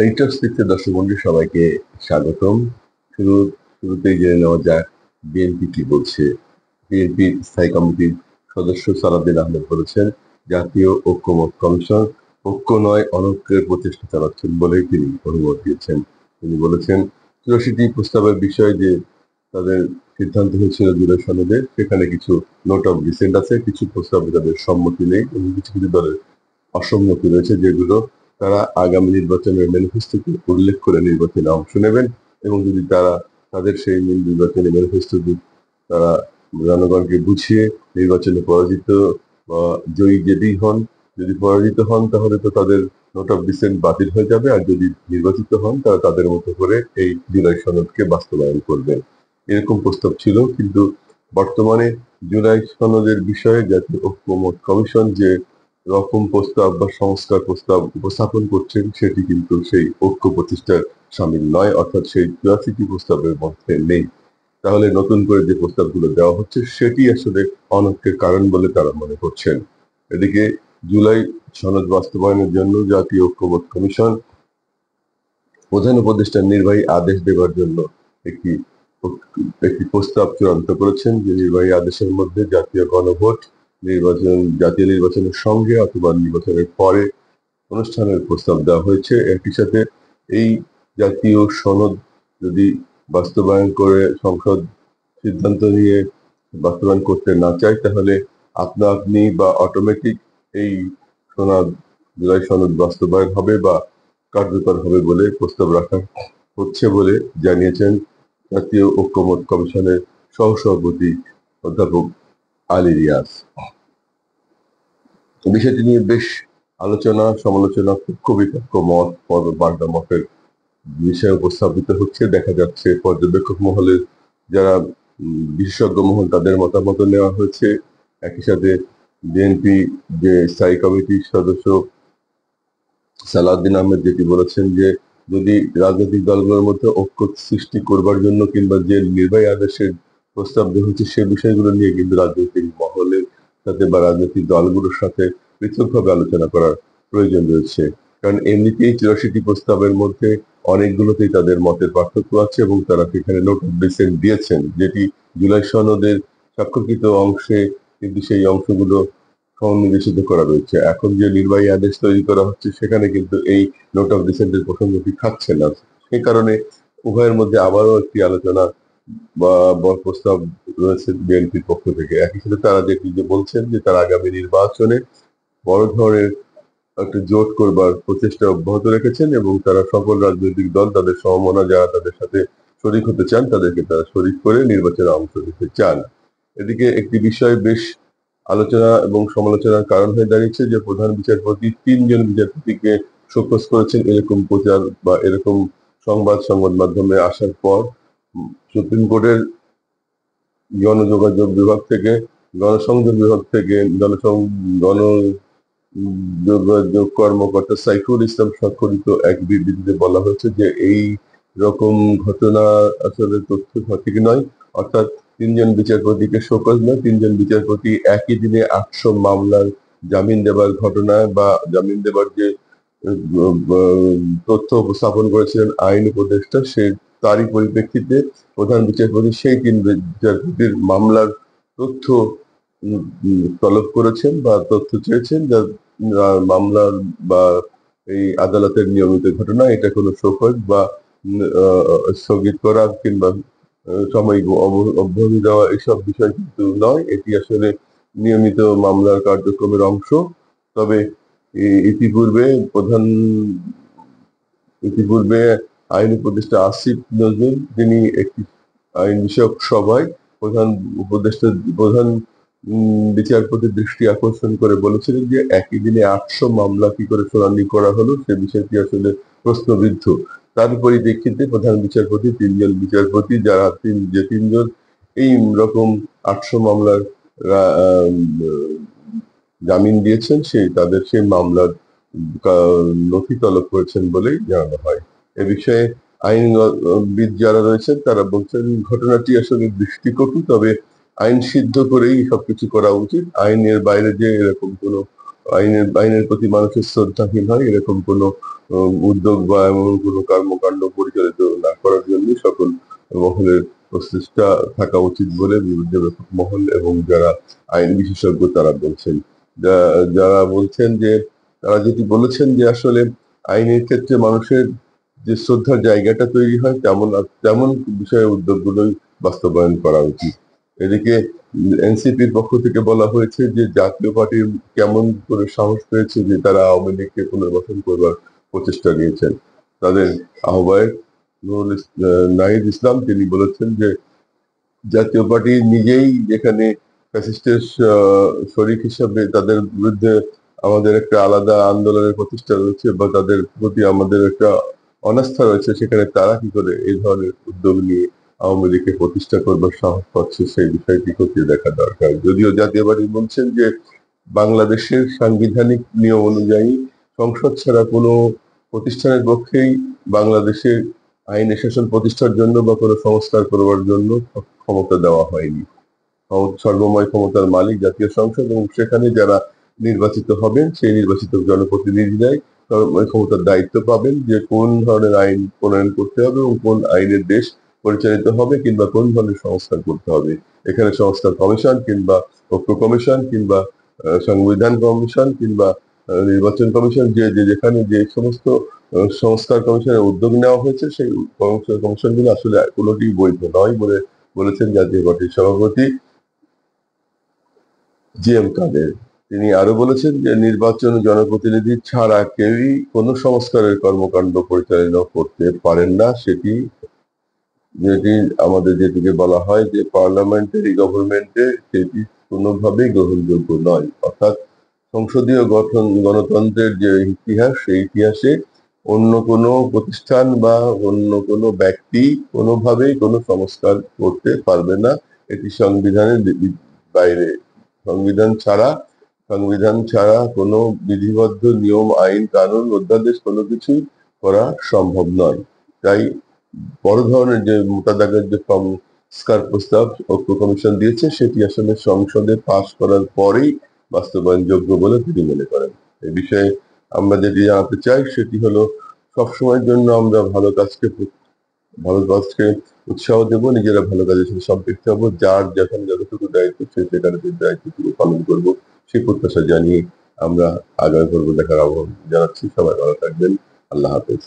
ইন্টারস্টিক্সের দর্শক বন্ধু সবাইকে স্বাগতম। শুরু শুরুতেই জেনে নেওয়া যাক বিএনপি কি বলছে। বিএনপির স্থায়ী কমিটির সদস্য সালাউদ্দিন আহমেদ বলেছেন, জাতীয় ঐক্যমত্য কমিশন ঐক্য নয় অনৈক্যের প্রচেষ্টা চালাচ্ছেন বলেই তিনি অভিমত দিয়েছেন। তিনি বলেছেন, ৮৪টি প্রস্তাবের বিষয়ে যে তাদের সিদ্ধান্ত হয়েছিল জুলাই সনদে, সেখানে কিছু নোট অফ ডিসেন্ট আছে, কিছু প্রস্তাবে তাদের সম্মতি নেই এবং কিছু কিছু দলের অসম্মতি রয়েছে, যেগুলো তারা আগামী নির্বাচনের ম্যানিফেস্টোতে উল্লেখ করে নির্বাচনে অংশ নেবেন এবং যদি তারা তাদের সেই নির্বাচনী ম্যানিফেস্টো তারা জনগণকে বুঝিয়ে নির্বাচনে পরাজিত বা জয়ী যেতেই হন, যদি পরাজিত হন তাহলে তো তাদের নোট অফ ডিসেন্ট বাতিল হয়ে যাবে, আর যদি নির্বাচিত হন তারা তাদের মতো করে এই জুলাই সনদকে বাস্তবায়ন করবেন। এরকম প্রস্তাব ছিল, কিন্তু বর্তমানে জুলাই সনদের বিষয়ে জাতীয় ঐক্যমত্য কমিশন যে রকম প্রস্তাব বা সংস্কার প্রস্তাব উপস্থাপন করছেন, সেটি কিন্তু সেই ঐক্য প্রতিষ্ঠার সামিল নয়, অর্থাৎ সেই ৮৪টি প্রস্তাবের মধ্যে নেই। তাহলে নতুন করে যে প্রস্তাবগুলো দেওয়া হচ্ছে সেটি আসলে অনৈক্যের কারণ বলে তারা মনে করছেন। এদিকে জুলাই সনদ বাস্তবায়নের জন্য জাতীয় ঐক্যমত্য কমিশন প্রধান উপদেষ্টার নির্বাহী আদেশ দেওয়ার জন্য একটি একটি প্রস্তাব চূড়ান্ত করেছেন, যে নির্বাহী আদেশের মধ্যে জাতীয় গণভোট, জাতীয় নির্বাচনের সঙ্গে অথবা নির্বাচনের পরে অনুষ্ঠানের প্রস্তাব দেওয়া হয়েছে। একই সাথে এই জাতীয় সনদ যদি বাস্তবায়ন করে সংসদ সিদ্ধান্ত নিয়ে বাস্তবায়ন করতে না চায়, তাহলে আপনা আপনি বা অটোমেটিক এই সনদ জুলাই সনদ বাস্তবায়ন হবে বা কার্যকর হবে বলে প্রস্তাব রাখা হচ্ছে বলে জানিয়েছেন জাতীয় ঐক্যমত্য কমিশনের সহসভাপতি অধ্যাপক আলী রিয়াজ। বিষয়টি নিয়ে বেশ আলোচনা সমালোচনা, পক্ষ বিপক্ষ মত মতের বিষয় উপস্থাপিত হচ্ছে। দেখা যাচ্ছে পর্যবেক্ষক মহলের যারা বিশেষজ্ঞ মহল, তাদের মতামত নেওয়া হয়েছে। একই সাথে বিএনপি যে স্থায়ী কমিটির সদস্য সালাউদ্দিন আহমেদ যেটি বলেছেন, যে যদি রাজনৈতিক দলগুলোর মধ্যে ঐক্য সৃষ্টি করবার জন্য কিংবা যে নির্বাহী আদেশের প্রস্তাব দেওয়া হচ্ছে সে বিষয়গুলো নিয়ে কিন্তু রাজনৈতিক মহলের সাথে বা রাজনৈতিক দলগুলোর সাথে পৃথকভাবে আলোচনা করার প্রয়োজন রয়েছে। কারণ এমনিতেই ৮৪টি প্রস্তাবের মধ্যে অনেকগুলোতেই তাদের মতের পার্থক্য আছে এবং তারা সেখানে নোট অফ ডিসেন্ট দিয়েছেন, যেটি জুলাই সনদের স্বাক্ষরকৃত অংশে কিন্তু সেই অংশগুলো সন্নিবেশিত করা রয়েছে। এখন যে নির্বাহী আদেশ তৈরি করা হচ্ছে সেখানে কিন্তু এই নোট অফ ডিসেন্টের প্রসঙ্গটি থাকছে না। সেই কারণে উভয়ের মধ্যে আবারও একটি আলোচনা বা প্রস্তাব রয়েছে বিএনপির পক্ষ থেকে। একই সাথে তারা যে বলছেন যে তারা আগামী নির্বাচনে বড় ধরনের একটা জোট করবার প্রচেষ্টা অব্যাহত রেখেছেন এবং তারা সকল রাজনৈতিক দল তাদের সমমনা যারা তাদের সাথে শরিক হতে চান তাদেরকে তারা শরিক করে নির্বাচনে অংশ নিতে চান। এদিকে একটি বিষয় বেশ আলোচনা এবং সমালোচনার কারণ হয়ে দাঁড়িয়েছে, যে প্রধান বিচারপতি ৩ জন বিচারপতিকে শোকজ করেছেন। এরকম প্রচার বা এরকম সংবাদ মাধ্যমে আসার পর সুপ্রিম কোর্টের জনযোগাযোগ বিভাগ থেকে, গণসংযোগ বিভাগ থেকে গণযোগাযোগ কর্মকর্তা সাইফুল ইসলাম স্বাক্ষরিত এক বিবৃতিতে বলা হয়েছে যে এই রকম ঘটনা আসলে তথ্য সঠিক নয়। অর্থাৎ ৩ জন বিচারপতিকে শোকজ নয়, ৩ জন বিচারপতি একই দিনে ৮০০ মামলার জামিন দেবার ঘটনায় বা জামিন দেবার যে তথ্য উপস্থাপন করেছিলেন আইন উপদেষ্টা, সে তারই পরিপ্রেক্ষিতে প্রধান বিচারপতি সেই ৩ বিচারপতির মামলার তথ্য তলব করেছেন বা তথ্য চেয়েছেন, যা মামলার বা এই আদালতের নিয়মিত ঘটনা। এটা কোনো শোকজ বা স্থগিত করা কিংবা সাময়িক অব্যাহতি দেওয়া এসব বিষয় কিন্তু নয়, এটি আসলে নিয়মিত মামলার কার্যক্রমের অংশ। তবে ইতিপূর্বে আইন উপদেষ্টা আসিফ নজরুল, তিনি একটি আইন বিষয়ক সভায় প্রধান বিচারপতির দৃষ্টি আকর্ষণ করে বলেছিলেন যে একই দিনে ৮০০ মামলা কি করে শুনানি করা হলো, সে বিষয়টি আসলে প্রশ্নবিদ্ধ। তার পরিপ্রেক্ষিতে প্রধান বিচারপতি ৩ জন বিচারপতি যারা ৩ জন এই রকম ৮০০ মামলার জামিন দিয়েছেন, তাদের সেই মামলার নথি তলব করেছেন বলেই জানানো হয়। এ বিষয়ে আইনবিদ যারা রয়েছেন তারা বলছেন ঘটনাটি আসলে দৃষ্টিকটু, তবে আইন সিদ্ধ করেই সবকিছু করা উচিত। আইনের বাইরে যে এরকম কোনো আইনের প্রতি মানুষের শ্রদ্ধাহীন হয়, এরকম কোনো উদ্যোগ বা এমন কোনো কর্মকাণ্ড পরিচালিত না করার জন্য সকল মহলের প্রচেষ্টা থাকা উচিত বলে বিরোধী মহল এবং যারা আইন বিশেষজ্ঞ তারা বলছেন। যারা বলছেন যে, তারা যেটি বলেছেন যে আসলে আইনের ক্ষেত্রে মানুষের যে শ্রদ্ধার জায়গাটা তৈরি হয় তেমন বিষয়ে উদ্যোগগুলোই বাস্তবায়ন করা উচিত। এদিকে এনসিপির পক্ষ থেকে বলা হয়েছে যে জাতীয় পার্টির কেমন করে সাহস পেয়েছে যে তারা আওয়ামী লীগকে পুনর্গঠন করবার প্রচেষ্টা নিয়েছেন। তাদের আহ্বায়ক নাহিদ ইসলাম তিনি বলেছেন যে জাতীয় পার্টি নিজেই যেখানে ফ্যাসিস্টের শরিক হিসাবে তাদের বিরুদ্ধে আমাদের একটা আলাদা আন্দোলনের প্রতিষ্ঠা রয়েছে বা তাদের প্রতি আমাদের একটা অনাস্থা রয়েছে, সেখানে তারা কি করে এই ধরনের উদ্যোগ নিয়ে আওয়ামী লীগকে প্রতিষ্ঠা করবার সাহস পাচ্ছে, সেই বিষয়টি খতিয়ে দেখা দরকার। যদিও জাতীয় পার্টি বলছেন যে বাংলাদেশের সাংবিধানিক নিয়ম অনুযায়ী সংসদ ছাড়া কোনো প্রতিষ্ঠানের পক্ষেই বাংলাদেশে আইন শাসন প্রতিষ্ঠার জন্য বা কোনো সংস্কার করবার জন্য ক্ষমতা দেওয়া হয়নি। সর্বময় ক্ষমতার মালিক জাতীয় সংসদ এবং সেখানে যারা নির্বাচিত হবেন সেই নির্বাচিত জনপ্রতিনিধিরাই ওই ক্ষমতার দায়িত্ব পাবেন যে কোন ধরনের আইন প্রণয়ন করতে হবে এবং কোন আইনের দেশ পরিচালিত হবে কিংবা কোন ধরনের সংস্কার করতে হবে। এখানে সংস্কার কমিশন কিংবা ঐক্য কমিশন কিংবা সংবিধান কমিশন কিংবা নির্বাচন কমিশন যেখানে যে সমস্ত সংস্কার কমিশনের উদ্যোগ নেওয়া হয়েছে সেই কমিশনগুলো আসলে কোনোটি বৈধ নয় বলে বলেছেন জাতীয় পার্টির সভাপতি জি এম কাদের। তিনি আরো বলেছেন যে নির্বাচন জনপ্রতিনিধি ছাড়া কেউই কোনো সংস্কারের কর্মকাণ্ড পরিচালনা করতে পারেন না। যেটি আমাদের যেটিকে বলা হয় যে পার্লামেন্টারি গভর্নমেন্টে সেটি কোনোভাবেই গ্রহণযোগ্য নয়। অর্থাৎ সংসদীয় গণতন্ত্রের যে ইতিহাস সেই ইতিহাসে অন্য কোনো প্রতিষ্ঠান বা অন্য কোনো ব্যক্তি কোনোভাবেই কোনো সংস্কার করতে পারবে না। এটি সংবিধানের বাইরে। সংবিধান ছাড়া কোনো বিধিবদ্ধ নিয়ম, আইন, কানুন, অধ্যাদেশ কোনো কিছুই করা সম্ভব নয়। তাই বড় ধরনের যে মোতাদাগের যে সংস্কার প্রস্তাব ঐক্য কমিশন দিয়েছে সেটি আসলে সংসদে পাশ করার পরেই বাস্তবায়নযোগ্য বলে তিনি মনে করেন। এই বিষয়ে আমরা যেটি জানাতে চাই সেটি হলো সবসময়ের জন্য আমরা ভালো কাজকে উৎসাহ দেব, নিজেরা ভালো কাজের সাথে সম্পৃক্ত হবো, যার যেখানে যতটুকু দায়িত্ব সে সেখানে সেই দায়িত্বটুকু পালন করবো, সেই প্রত্যাশা জানিয়ে আমরা আগামী পর্ব দেখার আহ্বান জানাচ্ছি। সবাই ভালো থাকবেন। আল্লাহ হাফেজ।